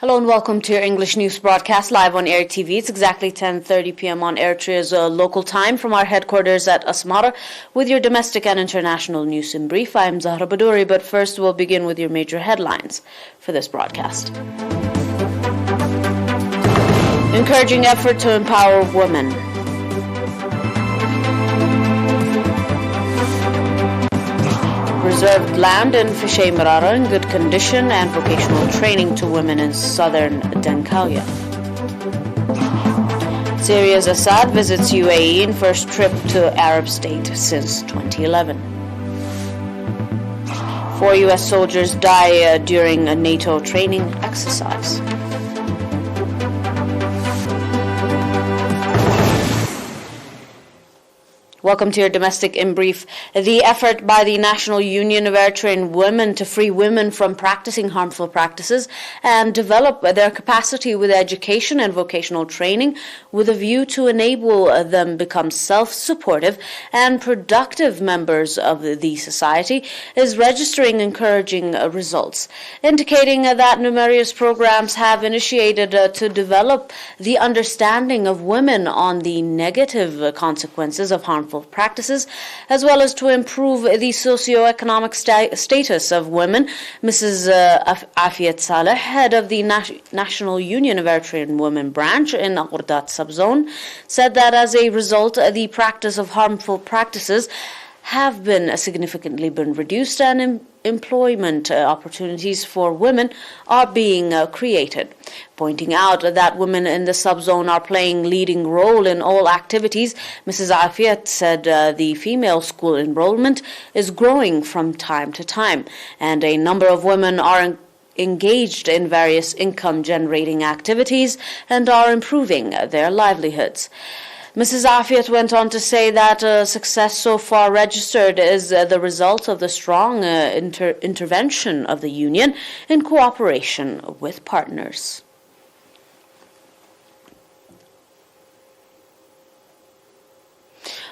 Hello and welcome to your English news broadcast live on ERi-TV. It's exactly 10:30 p.m. on Eritrea's local time from our headquarters at Asmara with your domestic and international news in brief. I'm Zahra Badouri, but first we'll begin with your major headlines for this broadcast. Encouraging effort to empower women. Reserved land in Eritrea in good condition and vocational training to women in southern Denkalia. Syria's Assad visits UAE in first trip to Arab state since 2011. 4 U.S. soldiers die during a NATO training exercise. Welcome to your domestic in brief. The effort by the National Union of Eritrean Women to free women from practicing harmful practices and develop their capacity with education and vocational training with a view to enable them become self-supportive and productive members of the society is registering encouraging results, indicating that numerous programs have initiated to develop the understanding of women on the negative consequences of harmful practices, as well as to improve the socio-economic status of women. Mrs. Afiyat Saleh, head of the National Union of Eritrean Women branch in Ghurdat subzone, said that as a result, the practice of harmful practices have been significantly reduced and employment opportunities for women are being created, pointing out that women in the subzone are playing leading role in all activities. Mrs. Afiyat said the female school enrollment is growing from time to time, and a number of women are engaged in various income-generating activities and are improving their livelihoods. Mrs. Afiyat went on to say that success so far registered is the result of the strong intervention of the union in cooperation with partners.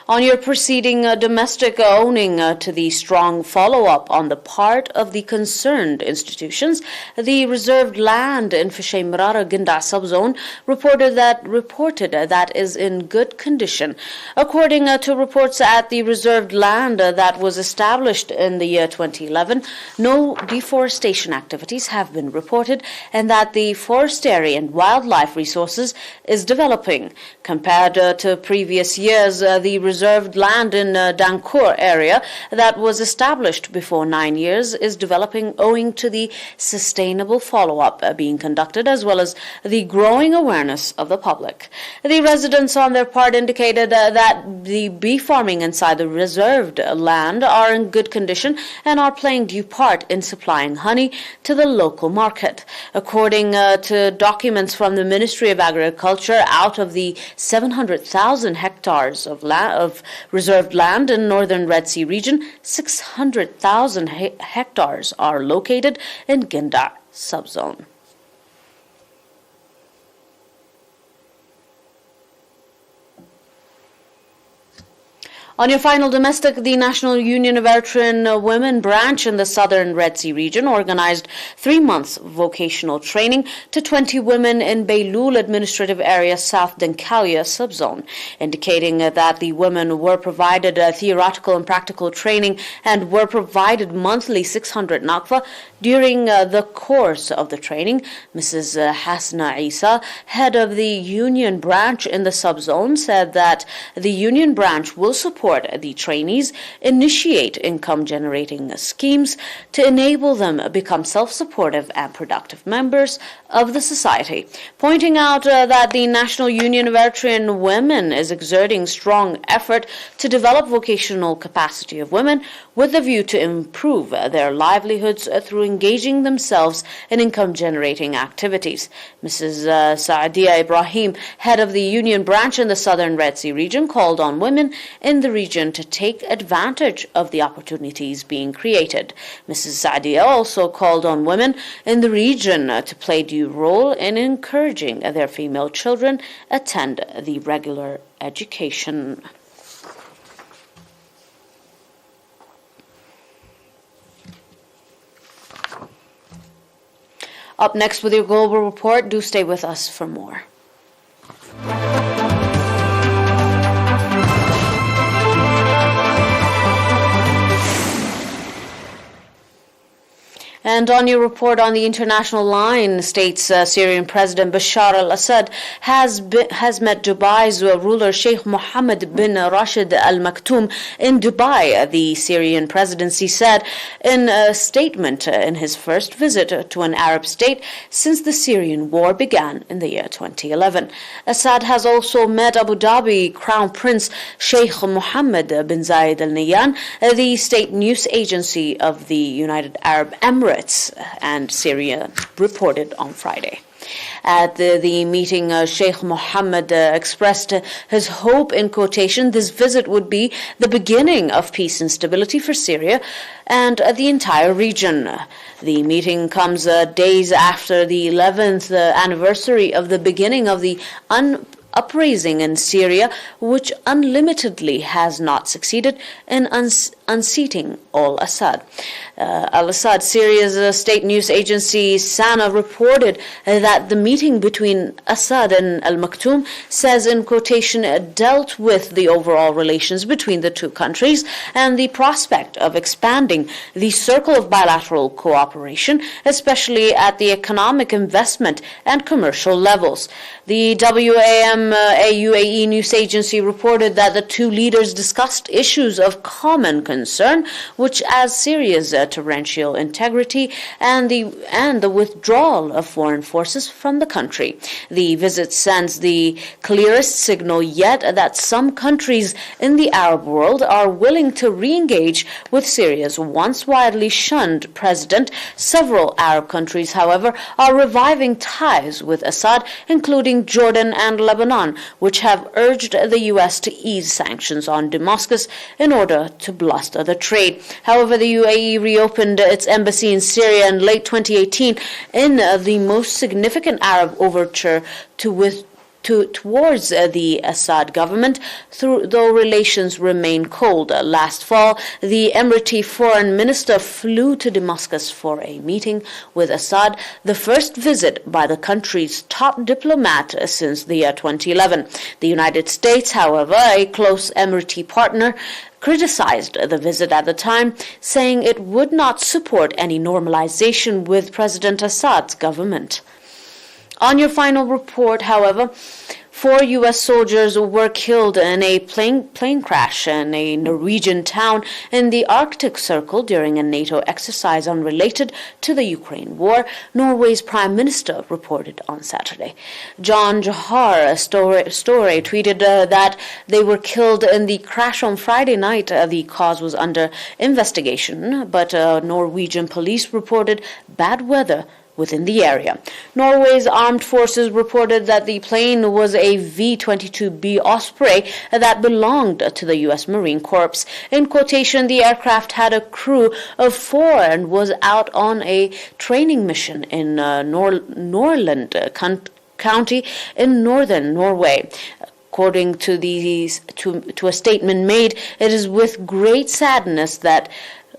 On your preceding domestic owning to the strong follow-up on the part of the concerned institutions, the reserved land in Eritrea Ginda subzone reported that is in good condition. According to reports at the reserved land that was established in the year 2011, no deforestation activities have been reported, and that the forestry and wildlife resources is developing. Compared to previous years, the reserved land in Dankur area that was established before 9 years is developing owing to the sustainable follow-up being conducted as well as the growing awareness of the public. The residents on their part indicated that the bee farming inside the reserved land are in good condition and are playing due part in supplying honey to the local market. According to documents from the Ministry of Agriculture, out of the 700,000 hectares of reserved land in northern Red Sea region, 600,000 hectares are located in Ginda subzone. On your final domestic, the National Union of Eritrean Women branch in the southern Red Sea region organized 3 months vocational training to 20 women in Beilul administrative area South Denkalia subzone, indicating that the women were provided theoretical and practical training and were provided monthly 600 nakfa during the course of the training. Mrs. Hasna Isa, head of the union branch in the subzone, said that the union branch will support the trainees initiate income-generating schemes to enable them become self-supportive and productive members of the society, pointing out that the National Union of Eritrean Women is exerting strong effort to develop vocational capacity of women with the view to improve their livelihoods through engaging themselves in income-generating activities. Mrs. Saadia Ibrahim, head of the union branch in the southern Red Sea region, called on women in the region to take advantage of the opportunities being created. Mrs. Saadia also called on women in the region to play due role in encouraging their female children attend the regular education. Up next with your global report, do stay with us for more. And on your report on the international line states Syrian President Bashar al-Assad has met Dubai's ruler Sheikh Mohammed bin Rashid Al Maktoum in Dubai. The Syrian presidency said in a statement in his first visit to an Arab state since the Syrian war began in the year 2011. Assad has also met Abu Dhabi Crown Prince Sheikh Mohammed bin Zayed Al Nahyan, the state news agency of the United Arab Emirates and Syria reported on Friday. At the meeting, Sheikh Mohammed expressed his hope, in quotation, this visit would be the beginning of peace and stability for Syria and the entire region. The meeting comes days after the 11th anniversary of the beginning of the uprising in Syria, which unlimitedly has not succeeded in unseating al-Assad. Al-Assad, Syria's state news agency SANA reported that the meeting between Assad and Al-Maktoum says, in quotation, dealt with the overall relations between the two countries and the prospect of expanding the circle of bilateral cooperation, especially at the economic, investment and commercial levels. The UAE news agency reported that the two leaders discussed issues of common concern, which as Syria's territorial integrity and the withdrawal of foreign forces from the country. The visit sends the clearest signal yet that some countries in the Arab world are willing to re-engage with Syria's once widely shunned president. Several Arab countries, however, are reviving ties with Assad, including Jordan and Lebanon, which have urged the U.S. to ease sanctions on Damascus in order to bluster the trade. However, the UAE reopened its embassy in Syria in late 2018 in the most significant Arab overture towards the Assad government, though relations remain cold. Last fall, the Emirati foreign minister flew to Damascus for a meeting with Assad, the first visit by the country's top diplomat since the year 2011. The United States, however, a close Emirati partner, criticized the visit at the time, saying it would not support any normalization with President Assad's government. On your final report, however, 4 U.S. soldiers were killed in a plane crash in a Norwegian town in the Arctic Circle during a NATO exercise unrelated to the Ukraine war, Norway's Prime Minister reported on Saturday. John Jahar Støre tweeted that they were killed in the crash on Friday night. The cause was under investigation, but Norwegian police reported bad weather within the area. Norway's armed forces reported that the plane was a V-22B Osprey that belonged to the U.S. Marine Corps. In quotation, the aircraft had a crew of 4 and was out on a training mission in Nordland County in northern Norway. According to a statement made, it is with great sadness that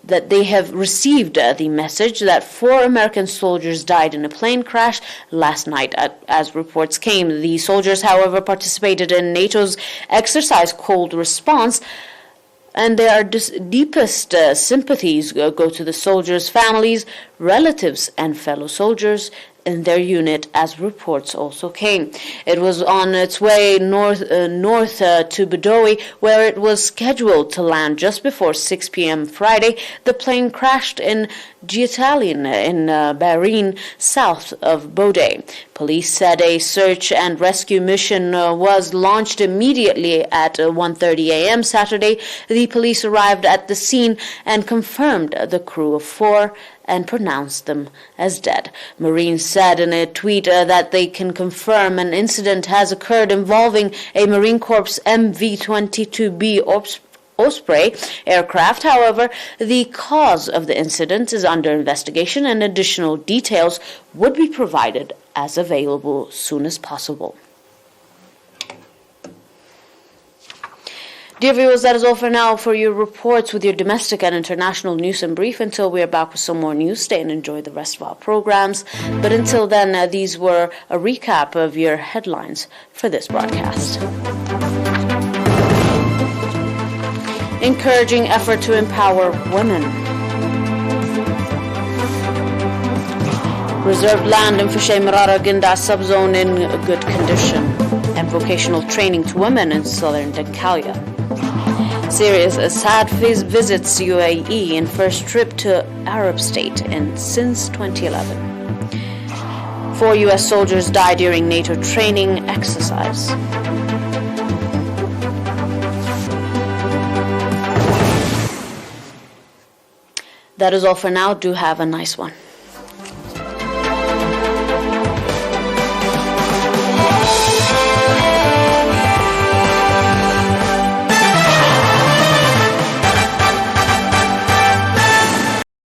they have received the message that 4 American soldiers died in a plane crash last night. As reports came, the soldiers, however, participated in NATO's exercise Cold Response, and their deepest sympathies go to the soldiers' families, relatives, and fellow soldiers in their unit, as reports also came. It was on its way north to Bedowi, where it was scheduled to land just before 6 p.m. Friday. The plane crashed in Gitalin in Bahrain, south of Bodø. Police said a search and rescue mission was launched immediately at 1:30 a.m. Saturday. The police arrived at the scene and confirmed the crew of 4 and pronounced them as dead. Marines said in a tweet that they can confirm an incident has occurred involving a Marine Corps MV-22B Osprey aircraft. However, the cause of the incident is under investigation and additional details would be provided as available soon as possible. Dear viewers, that is all for now for your reports with your domestic and international news in brief. Until we are back with some more news, stay and enjoy the rest of our programs. But until then, these were a recap of your headlines for this broadcast. Encouraging effort to empower women. Reserved land in Fishay-Marara-Ginda subzone in good condition. And vocational training to women in southern Dakalia. Syria's Assad visits UAE in first trip to Arab state since 2011. 4 U.S. soldiers died during NATO training exercise. That is all for now. Do have a nice one.